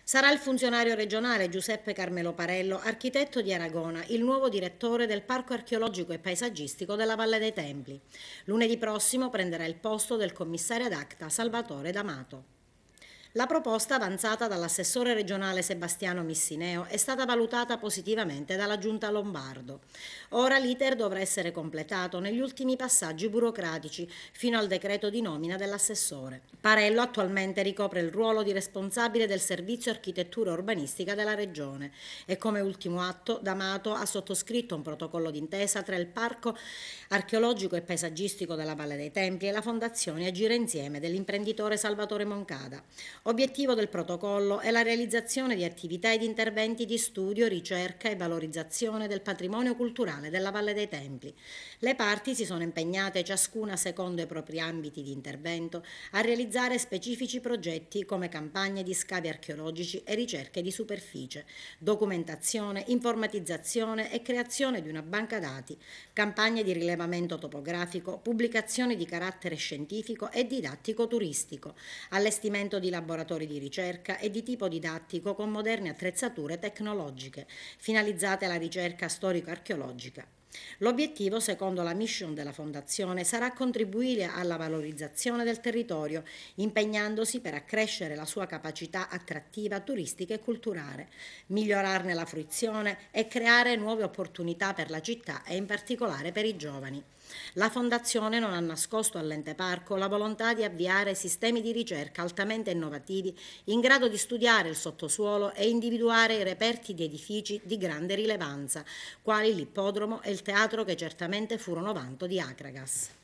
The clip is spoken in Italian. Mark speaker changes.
Speaker 1: Sarà il funzionario regionale Giuseppe Carmelo Parello, architetto di Aragona, il nuovo direttore del Parco archeologico e paesaggistico della Valle dei Templi. Lunedì prossimo prenderà il posto del commissario ad acta Salvatore D'Amato. La proposta avanzata dall'assessore regionale Sebastiano Missineo è stata valutata positivamente dalla Giunta Lombardo. Ora l'iter dovrà essere completato negli ultimi passaggi burocratici fino al decreto di nomina dell'assessore. Parello attualmente ricopre il ruolo di responsabile del servizio architettura urbanistica della regione e come ultimo atto D'Amato ha sottoscritto un protocollo d'intesa tra il Parco archeologico e paesaggistico della Valle dei Templi e la Fondazione Agire Insieme dell'imprenditore Salvatore Moncada. Obiettivo del protocollo è la realizzazione di attività ed interventi di studio, ricerca e valorizzazione del patrimonio culturale della Valle dei Templi. Le parti si sono impegnate, ciascuna secondo i propri ambiti di intervento, a realizzare specifici progetti come campagne di scavi archeologici e ricerche di superficie, documentazione, informatizzazione e creazione di una banca dati, campagne di rilevamento topografico, pubblicazioni di carattere scientifico e didattico turistico, allestimento di laboratori di ricerca e di tipo didattico con moderne attrezzature tecnologiche, finalizzate alla ricerca storico-archeologica. L'obiettivo, secondo la mission della Fondazione, sarà contribuire alla valorizzazione del territorio, impegnandosi per accrescere la sua capacità attrattiva turistica e culturale, migliorarne la fruizione e creare nuove opportunità per la città e in particolare per i giovani. La Fondazione non ha nascosto all'ente parco la volontà di avviare sistemi di ricerca altamente innovativi in grado di studiare il sottosuolo e individuare i reperti di edifici di grande rilevanza, quali l'ippodromo e il teatro che certamente furono vanto di Akragas.